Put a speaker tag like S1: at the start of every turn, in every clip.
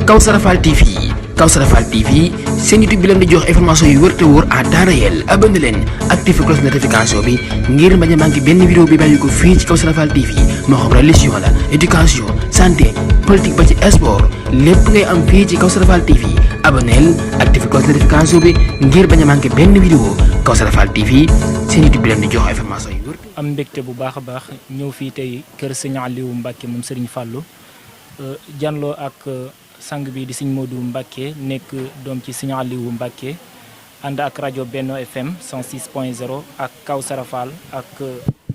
S1: Kawsara Fall TV Kawsara Fall TV seen YouTube bi leen di jox information yu wër te wóor à temps réel abonné leen activé cloche notification bi ngir bañ a manqué benn vidéo bi bàyyi ko fii ci Kawsara Fall TV moo xam religion la éducation santé politique ba ci sport lépp ngay am fii ci Kawsara Fall TV abonneel activé cloche notification bi ngir bañ a manqué benn vidéo Kawsara Fall TV seen YouTube bi leen di jox information yu wër.
S2: am mbégte bu baax a baax ñëw fii tey kër sëñ Aliou Mbacke moom Serigne Fallou janloo ak sang bi di sëñ Modou Mbacke nekk doom ci sëñ Aliou Mbacke ànd ak rajo Benno FM 106.0 ak Kawsara Fall ak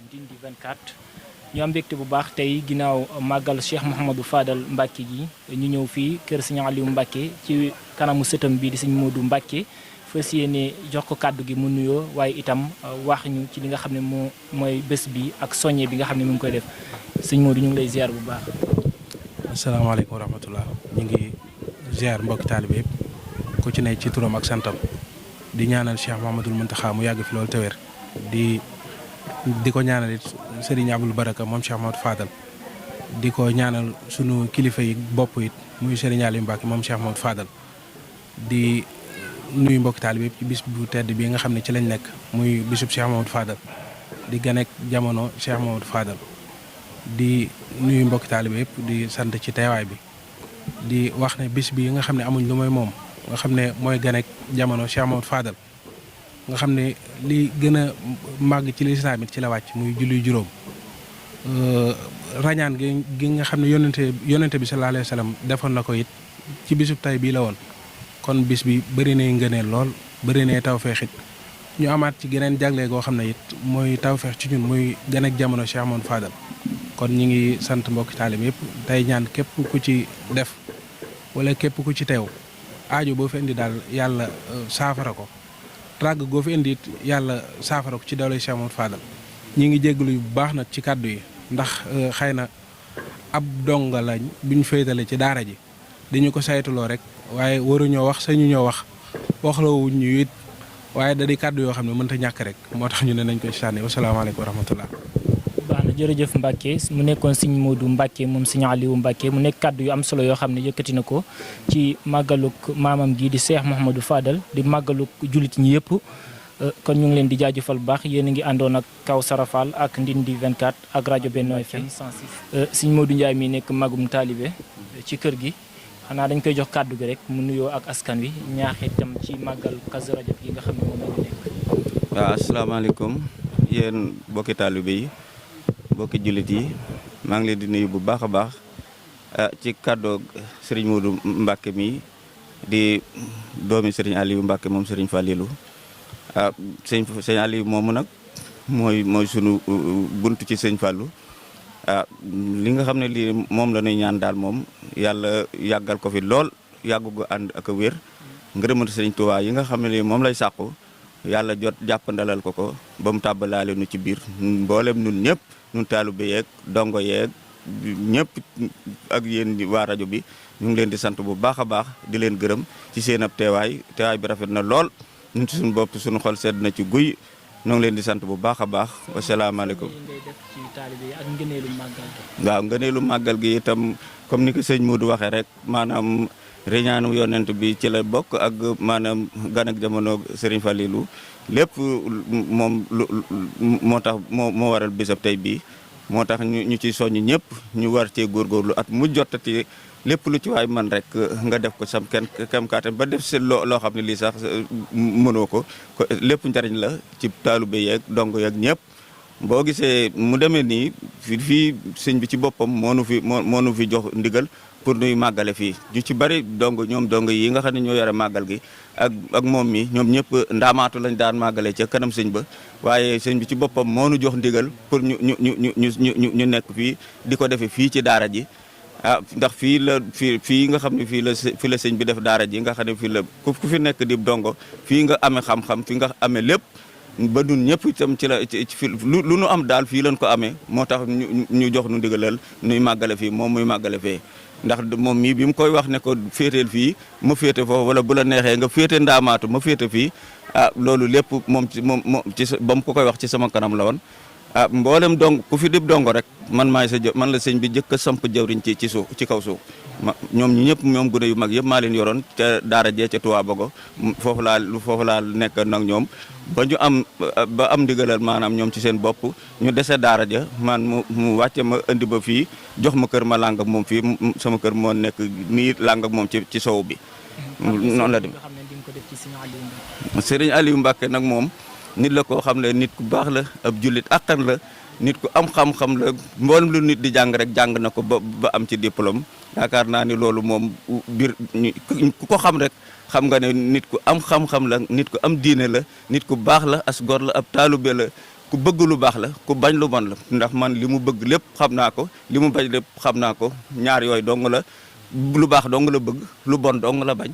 S2: Ndindi 24 ñu am mbégte bu baax tey ginnaaw màggal Cheikh Mouhamadou Fadal Mbacke gi ñu ñëw fii kër sëñ Aliou Mbacke ci kanamu sëtam bi di sëñ Modou Mbacke fas yéene jox ko kàddu gi mu nuyoo waaye itam wax ñu ci li nga xam ne mooy bés bi ak soññe bi nga xam ne mu ngi koy def sëñ Modou ñu ngi lay ziar bu baax.
S3: asalaamaaleykum wa rahmatullah ñu ngi ziar mbokki taalibe yëpp ku ci ne ci turam ak santam di ñaanal Cheikh Mouhamadoul Mountakha mu yàgg fi loolu te wér di ko ñaanal it Serigne Abdoul Baraka moom Cheikh Mouhamadou Fadal di ko ñaanal sunu kilifa yi bopp it muy Serigne Aliou Mbacke moom Cheikh Mouhamadou Fadal di nuyu mbokki taalibe yëpp ci bis bu tedd bi nga xam ne ci lañ nekk muy bisub Cheikh Mouhamadou Fadal di ganek jamono Cheikh Mouhamadou Fadal di nuyu mbokki taalibe yëpp di sant ci teewaay bi di wax ne bis bi nga xam ne amuñ lu mooy moom nga xam ne mooy ganek jamono Cheikh Mouhamadou Fadal nga xam ne li gën a màgg ci lislaam it ci la wàcc muy julli juróom rañaan gi nga xam ne yonente bi sallallahu alayhi wa sallam defoon na ko it ci bisub tay bii la woon kon bis bi bëri nay ngëneel lool bëri nay tawfeex it ñu amaat ci geneen jagle goo xam ne it mooy tawfeex ci ñun muy ganek jamono Cheikh Mouhamadou Fadal kon ñu ngi sant mbokki taalib yëpp tey ñaan képp ku ci def wala képp ku ci teew aajo boo fi indi daal yàlla saafara ko ràgg goo fi indi it yàlla saafara ko ci doole Cheikh Mouhamadou Fadal ñi ngi jégalu bu baax nag ci kàddu yi ndax xëy na ab donga lañ buñ féetale ci daara ji dañu ko saytuloo rek waaye waruñoo wax sañu ñoo waxlawuñ ñu it waaye da di kàddu yoo xam ne mënta ñàkk rek moo tax ñu ne nañ ko ci sànni wasalaamaaleykum wa rahmatullah.
S2: baax na jërëjëf Mbacke mu nekkoon sëñ Modou Mbacke moom sëñ Aliou Mbacke mu nekk kàddu yu am solo yoo xam ne yëkkati na ko ci màggaluk maamam gi di Cheikh Mouhamadou Fadal di màggaluk jullit ñi yëpp kon ñu ngi leen di jaajëfal bu baax yéen a ngi àndoon ak Kawsara Fall ak Ndindi 24 ak rajo Benno FM 106. sëñ Modou Ndiaye mi nekk magum taalibe ci kër gi xanaa dañ koy jox kàddu gi rek mu nuyoo ak askan wi ñaax itam ci màggal Kazu Rajab yi nga xam ne moom la ñu nekk.
S4: waaw asalaamaaleykum yéen bokki taalibe yi bokki jullit yi maa ngi leen di nuyu bu baax a baax ci kàddoo Serigne Modou Mbacke mi di doomi Serigne Aliou Mbacke moom Serigne Fallilou sëñ Aliou moomu nag mooy sunu buntu ci sëñ Fallou li nga xam ne lii moom la ñuy ñaan daal moom yàlla yàggal ko fi lool yàggu gu ànd ak a wér ngërëmatu Serigne Touba yi nga xam ne lii moom lay sàqu yàlla jot jàppandalal ko ba mu tàbbalaale nu ci biir mboolem nun ñëpp nun taalibe yeeg dongo yeeg ñëpp ak yéen waa rajo bi ñu ngi leen di sant bu baax a baax di leen gërëm ci seen ab teewaay bi rafet na lool ñun ci suñu bopp suñu xol sedd na ci guy ñoo ngi leen di sant bu baax a baax wasalaamaaleykum. waaw ngëneelu màggal gi itam comme ni ko sëñ Modou waxee rek maanaam reñaanu yonent bi ci la bokk ak maanaam gan ak jamono Serigne Fallilou lépp moom moo tax moo waral bésab tey bii moo tax ñu ci soññ ñëpp ñu war cee góorgóorlu at mu jottati lépp lu ci waay man rek nga def ko sam kem kàttan ba def si loo xam ne lii sax mënoo ko lépp njariñ la ci taalibe yeeg dong yeeg ñëpp boo gisee mu demee nii fii sëñ bi ci boppam moo nu fi jox ndigal pour nuy màggale fii ñu ci bari dong yi nga xam ne ñoo yore màggal gi ak moom mi ñoom ñëpp ndaamaatu lañ daan màggale ca kanam sëñ ba waaye sëñ bi ci boppam moo nu jox ndigal pour ñu nekk fii di ko defee fii ci daara ji ndax fii nga xam ne fii la sëñ bi def daara ji nga xam ne fii la ku fi nekk di dongo fii nga amee xam-xam fii nga amee lépp ba nun ñëpp itam ci la lu nu am daal fii lañ ko amee moo tax ñu jox nu ndigalal nuy màggale fii moom muy màggale fee ndax moom mii bi mu koy wax ne ko féeteel fii ma féete foofu wala bu la neexee nga féete ndaamaatu ma féete fii loolu lépp moom ci ba mu ko koy wax ci sama kanam la woon mboolem dong ku fi dib dongo rek man maay man la sëñ bi jëkk a samp jawriñ ci suuf ci kaw suuf ñoom ñi ñëpp ñoom gune yu mag yëpp maa leen yoroon te daara jee ca Touba Bogo foofu laa nekk nag ñoom ba ñu am ndigalal maanaam ñoom ci seen bopp ñu dese daara ja man mu wàcce ma indi ba fii jox ma kër ma làng ak moom fii sama kër moo nekk nii làng ak moom ci sow bi noonu la dem Serigne Aliou Mbacke nag moom nit la koo xam ne nit ku baax la ab jullit àqan la nit ku am xam-xam la mboolem lu nit di jàng rek jàng na ko ba am ci diplôme yaakaar naa ni loolu moom biir ku ko xam rek xam nga ne nit ku am xam-xam la nit ku am diine la nit ku baax la as gor la ab taalube la ku bëgg lu baax la ku bañ lu bon la ndax man li mu bëgg lépp xam naa ko li mu bañ lépp xam naa ko ñaar yooyu dong la lu baax dong la bëgg lu bon dong la bañ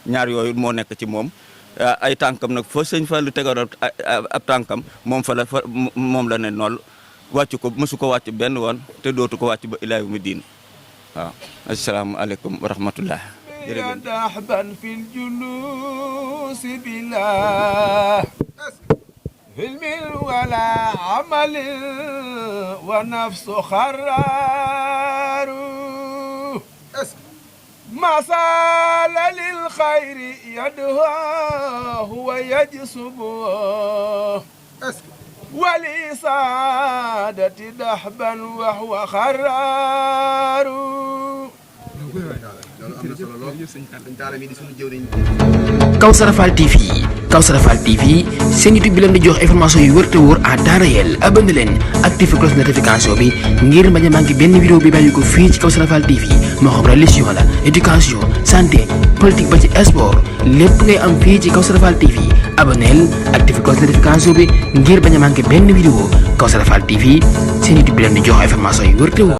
S4: ñaar yooyu moo nekk ci moom ay tànkam nag foo sëñ Fallu tegoon ab tànkam moom la ne nool wàcc ko mësu ko wàcc benn woon te dootu ko wàcc ba ilaa yawmi diin waaw asalaamaaleykum wa rahmatullah jërëjëf
S5: dahban fil julus billah hilmin wala amalin wa nafsu xaraaru masala lil xayri yadha huwa yajsubu wali saadati dahban wa huwa xaraaru
S1: Kawsara Fall TV seen YouTube bi leen di jox information yu wër te wóor à temps réel abonné leen activé cloche notification bi ngir bañ a manqué benn vidéo bi bàyyi ko fii ci Kawsara Fall TV moo xam religion la éducation santé politique ba ci sport lépp ngay am fii ci Kawsara Fall TV abonneel activé cloche notification bi ngir bañ a manqué benn vidéo Kawsara Fall TV seen YouTube bi leen di jox information yu wër te wóor